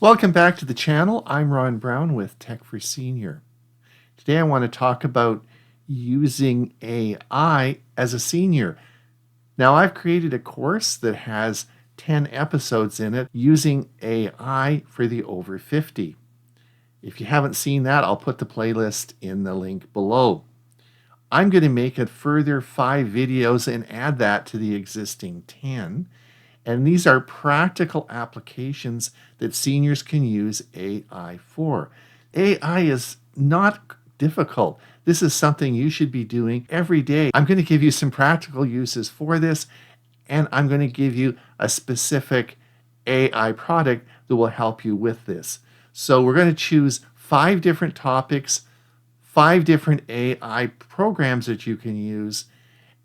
Welcome back to the channel. I'm Ron Brown with Tech for Senior. Today I want to talk about using AI as a senior. Now I've created a course that has 10 episodes in it using AI for the over 50. If you haven't seen that, I'll put the playlist in the link below. I'm going to make a further 5 videos and add that to the existing 10. And these are practical applications that seniors can use AI for. AI is not difficult. This is something you should be doing every day. I'm going to give you some practical uses for this, and I'm going to give you a specific AI product that will help you with this. So we're going to choose 5 different topics, 5 different AI programs that you can use,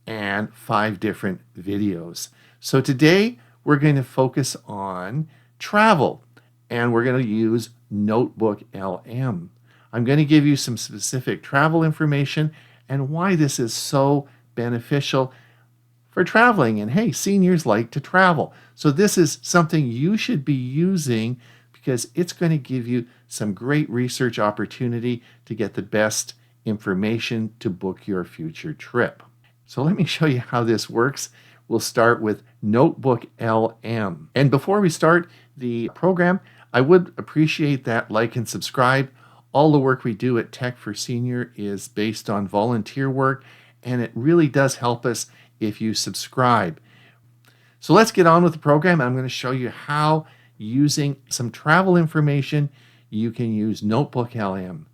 and 5 different videos. So today, we're going to focus on travel, and we're going to use NotebookLM. I'm going to give you some specific travel information and why this is so beneficial for traveling. And hey, seniors like to travel. So this is something you should be using because it's going to give you some great research opportunity to get the best information to book your future trip. So let me show you how this works. We'll start with NotebookLM. And before we start the program, I would appreciate that like and subscribe. All the work we do at Tech for Senior is based on volunteer work, and it really does help us if you subscribe. So let's get on with the program. I'm going to show you how, using some travel information, you can use NotebookLM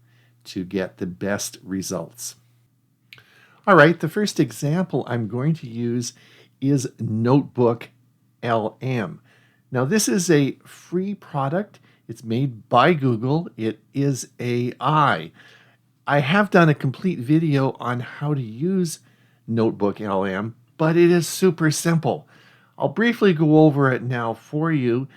to get the best results. All right, the first example I'm going to use is NotebookLM. Now, this is a free product. It's made by Google. It is AI. I have done a complete video on how to use NotebookLM, but it is super simple. I'll briefly go over it now for you.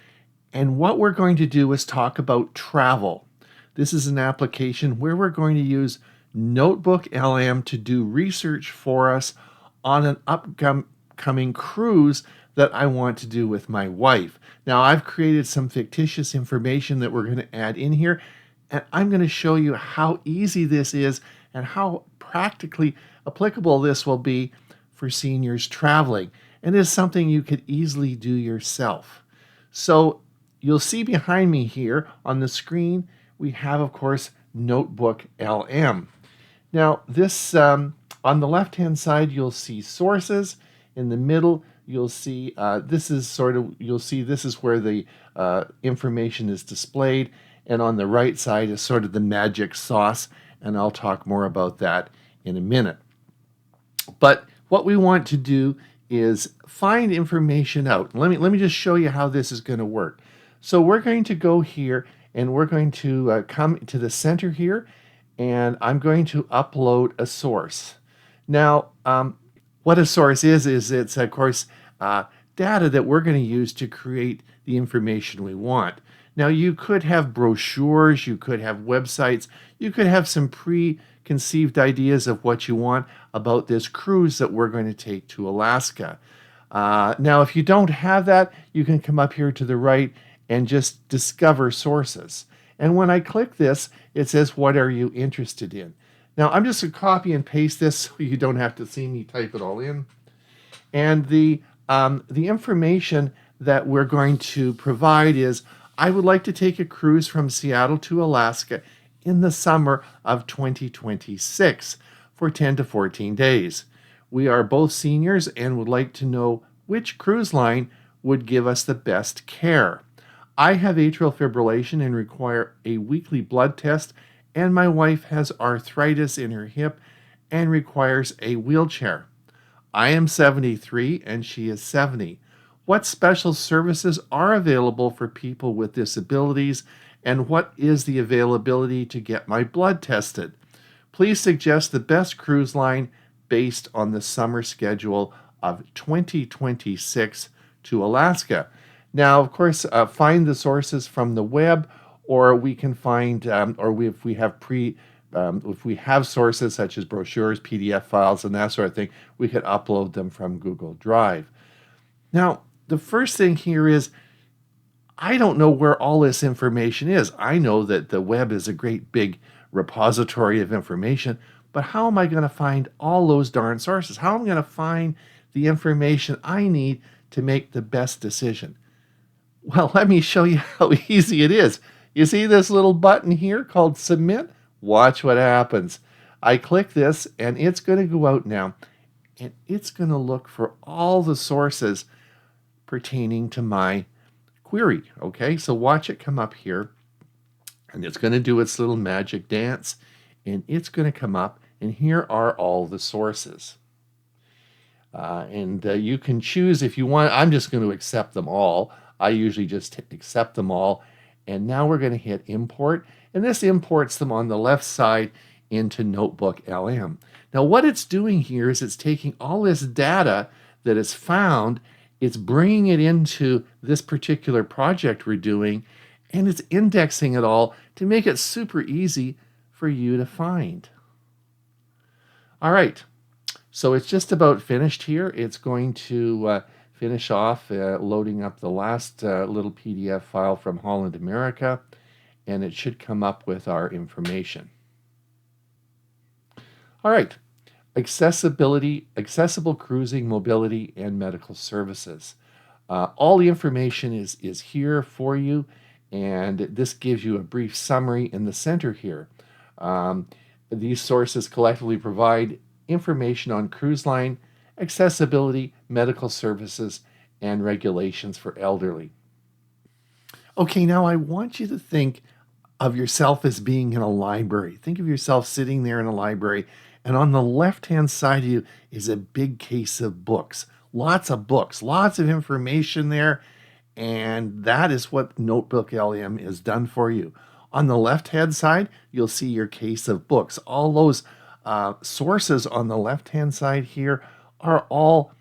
And what we're going to do is talk about travel. This is an application where we're going to use NotebookLM to do research for us on an upcoming cruise that I want to do with my wife. Now, I've created some fictitious information that we're going to add in here, and I'm going to show you how easy this is and how practically applicable this will be for seniors traveling. And it's something you could easily do yourself. So you'll see behind me here on the screen, we have, of course, NotebookLM. Now, this on the left-hand side, you'll see sources. In the middle, you'll see this is where the information is displayed, and on the right side is sort of the magic sauce, and I'll talk more about that in a minute. But what we want to do is find information out. Let me just show you how this is going to work. So we're going to go here, and we're going to come to the center here, and I'm going to upload a source. Now, what a source is it's, of course, data that we're going to use to create the information we want. Now, you could have brochures, you could have websites, you could have some preconceived ideas of what you want about this cruise that we're going to take to Alaska. Now, if you don't have that, you can come up here to the right and just discover sources. And when I click this, it says, what are you interested in? Now, I'm just going to copy and paste this so you don't have to see me type it all in. And the information that we're going to provide is, I would like to take a cruise from Seattle to Alaska in the summer of 2026 for 10 to 14 days. We are both seniors and would like to know which cruise line would give us the best care. I have atrial fibrillation and require a weekly blood test, and my wife has arthritis in her hip and requires a wheelchair. I am 73 and she is 70. What special services are available for people with disabilities, and what is the availability to get my blood tested? Please suggest the best cruise line based on the summer schedule of 2026 to Alaska. Now, of course, find the sources from the web, or we can find, if we have sources such as brochures, PDF files, and that sort of thing, we could upload them from Google Drive. Now, the first thing here is I don't know where all this information is. I know that the web is a great big repository of information, but how am I going to find all those darn sources? How am I going to find the information I need to make the best decision? Well, let me show you how easy it is. You see this little button here called Submit? Watch what happens. I click this, and it's going to go out now, and it's going to look for all the sources pertaining to my query. Okay, so watch it come up here, and it's going to do its little magic dance, and it's going to come up, and here are all the sources. And you can choose if you want. I'm just going to accept them all. I usually just accept them all. And now we're going to hit import, and this imports them on the left side into NotebookLM. Now what it's doing here is it's taking all this data that is found, it's bringing it into this particular project we're doing, and it's indexing it all to make it super easy for you to find. All right, so it's just about finished here. It's going to finish off loading up the last little PDF file from Holland, America, and it should come up with our information. All right, accessible cruising, mobility, and medical services. All the information is here for you, and this gives you a brief summary in the center here. These sources collectively provide information on cruise line, accessibility, medical services, and regulations for elderly. Okay, now I want you to think of yourself as being in a library. Think of yourself sitting there in a library, and on the left-hand side of you is a big case of books. Lots of books, lots of information there, and that is what NotebookLM is done for you. On the left-hand side, you'll see your case of books. All those sources on the left-hand side here are all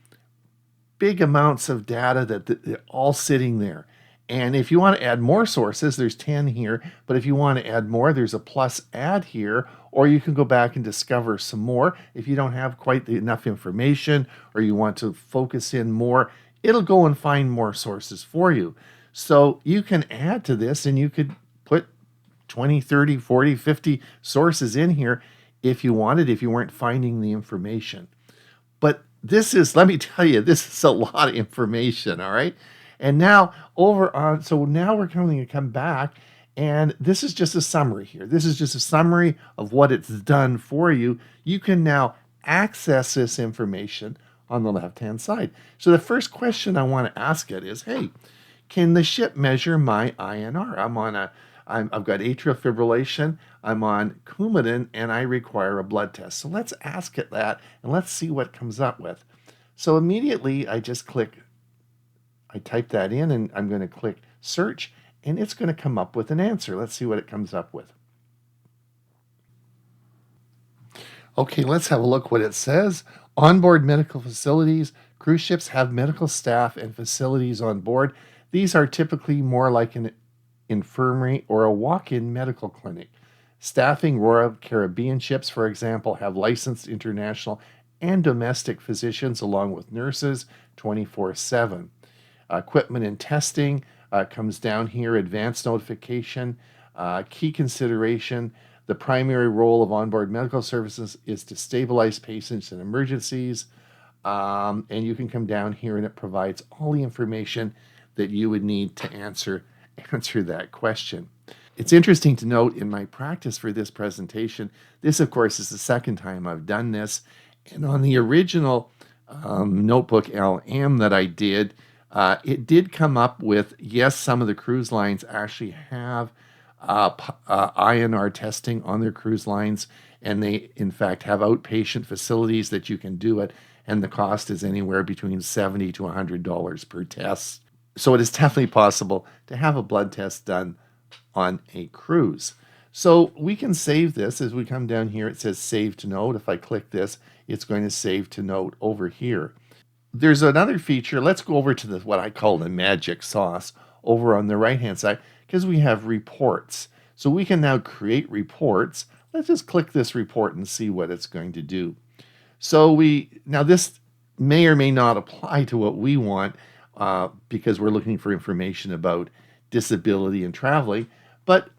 big amounts of data that they're all sitting there. And if you want to add more sources, there's 10 here, but if you want to add more, there's a plus add here, or you can go back and discover some more. If you don't have quite enough information, or you want to focus in more, it'll go and find more sources for you. So you can add to this, and you could put 20, 30, 40, 50 sources in here if you wanted, if you weren't finding the information. But this is, let me tell you, this is a lot of information, all right? And now so now we're going to come back, and this is just a summary here. This is just a summary of what it's done for you. You can now access this information on the left-hand side. So the first question I want to ask it is, hey, can the ship measure my INR? I've got atrial fibrillation, I'm on Coumadin, and I require a blood test. So let's ask it that, and let's see what it comes up with. So immediately I just I type that in, and I'm going to click search, and it's going to come up with an answer. Let's see what it comes up with. Okay, let's have a look what it says. Onboard medical facilities. Cruise ships have medical staff and facilities on board. These are typically more like an infirmary or a walk-in medical clinic. Staffing Royal Caribbean ships, for example, have licensed international and domestic physicians along with nurses 24/7. Equipment and testing comes down here, advanced notification, key consideration. The primary role of onboard medical services is to stabilize patients in emergencies. And you can come down here, and it provides all the information that you would need to answer that question. It's interesting to note in my practice for this presentation, this of course is the second time I've done this, and on the original NotebookLM that I did, it did come up with, yes, some of the cruise lines actually have INR testing on their cruise lines, and they in fact have outpatient facilities that you can do it, and the cost is anywhere between $70 to $100 per test. So it is definitely possible to have a blood test done on a cruise. So we can save this. As we come down here, it says save to note. If I click this, it's going to save to note over here. There's another feature. Let's go over to what I call the magic sauce over on the right-hand side, because we have reports. So we can now create reports. Let's just click this report and see what it's going to do. So now this may or may not apply to what we want, because we're looking for information about disability in traveling. But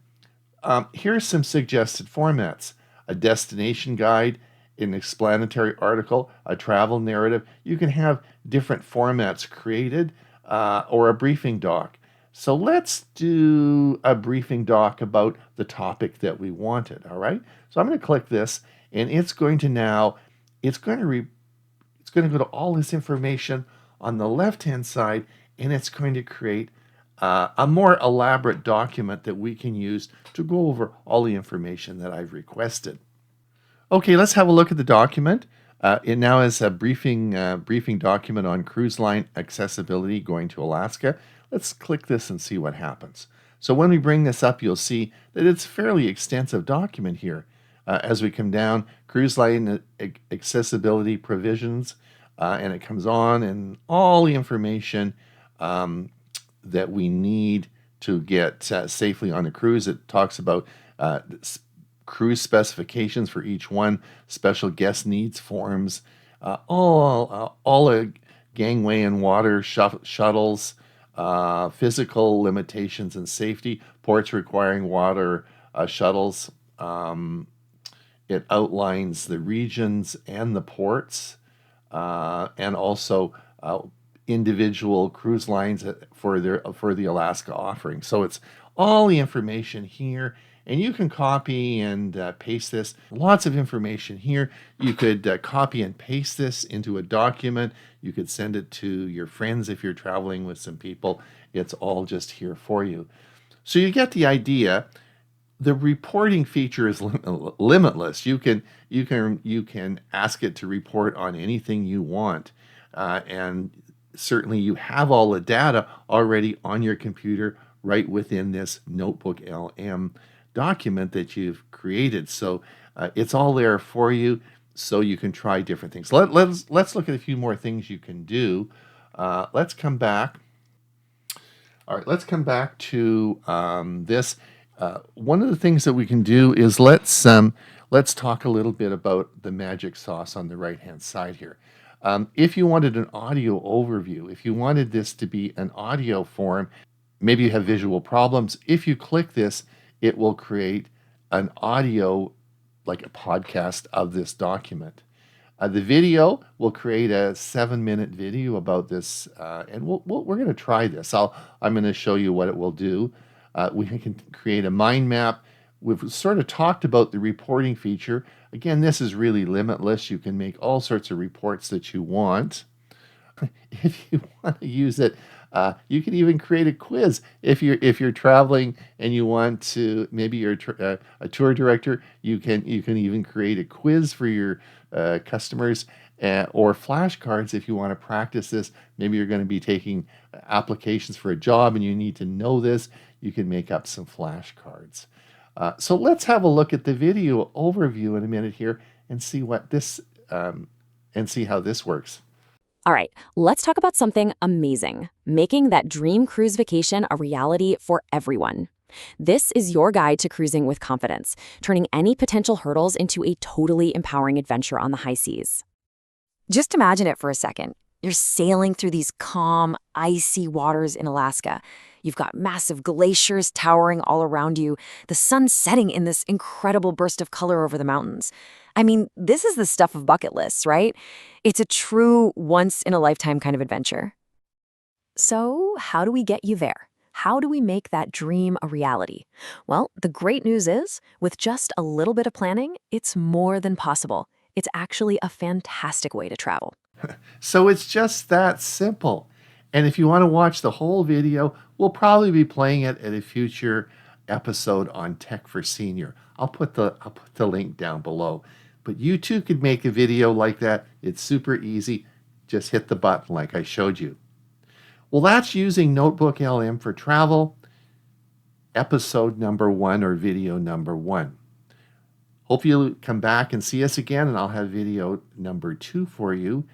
here's some suggested formats: a destination guide, an explanatory article, a travel narrative. You can have different formats created, or a briefing doc. So let's do a briefing doc about the topic that we wanted, all right? So I'm going to click this, and it's going to go to all this information on the left-hand side, and it's going to create a more elaborate document that we can use to go over all the information that I've requested. Okay, let's have a look at the document. It now is a briefing document on cruise line accessibility going to Alaska. Let's click this and see what happens. So when we bring this up, you'll see that it's a fairly extensive document here. As we come down, cruise line accessibility provisions, and it comes on, and all the information that we need to get safely on a cruise. It talks about cruise specifications for each one, special guest needs forms, all the gangway and water shuttles, physical limitations and safety, ports requiring water shuttles. It outlines the regions and the ports, and also individual cruise lines for the Alaska offering. So it's all the information here, and you can copy and paste this. Lots of information here. You could copy and paste this into a document. You could send it to your friends if you're traveling with some people. It's all just here for you. So you get the idea. The reporting feature is limitless. You can ask it to report on anything you want, and certainly you have all the data already on your computer right within this NotebookLM document that you've created. So it's all there for you, so you can try different things. Let's look at a few more things you can do. Let's come back. All right, let's come back to this. One of the things that we can do is let's talk a little bit about the magic sauce on the right-hand side here. If you wanted an audio overview, if you wanted this to be an audio form, maybe you have visual problems. If you click this, it will create an audio, like a podcast of this document. The video will create a 7-minute video about this, and we're going to try this. I'm going to show you what it will do. We can create a mind map. We've sort of talked about the reporting feature. Again, this is really limitless. You can make all sorts of reports that you want. If you want to use it, you can even create a quiz. If you're traveling and you want to, maybe you're a tour director, you can even create a quiz for your customers, or flashcards if you want to practice this. Maybe you're going to be taking applications for a job and you need to know this. You can make up some flashcards. So let's have a look at the video overview in a minute here and see what this and see how this works. All right, let's talk about something amazing, making that dream cruise vacation a reality for everyone. This is your guide to cruising with confidence, turning any potential hurdles into a totally empowering adventure on the high seas. Just imagine it for a second. You're sailing through these calm, icy waters in Alaska. You've got massive glaciers towering all around you, the sun setting in this incredible burst of color over the mountains. I mean, this is the stuff of bucket lists, right? It's a true once-in-a-lifetime kind of adventure. So, how do we get you there? How do we make that dream a reality? Well, the great news is, with just a little bit of planning, it's more than possible. It's actually a fantastic way to travel. So it's just that simple. And if you want to watch the whole video, we'll probably be playing it at a future episode on Tech for Senior. I'll put the link down below. But you too could make a video like that. It's super easy. Just hit the button like I showed you. Well, that's using NotebookLM for travel, episode number 1 or video number 1. Hope you'll come back and see us again, and I'll have video number 2 for you.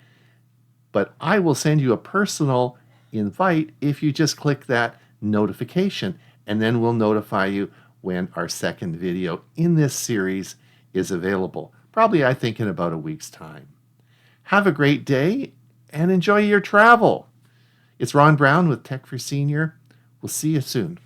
But I will send you a personal invite if you just click that notification, and then we'll notify you when our second video in this series is available. Probably, I think, in about a week's time. Have a great day and enjoy your travel. It's Ron Brown with Tech for Senior. We'll see you soon.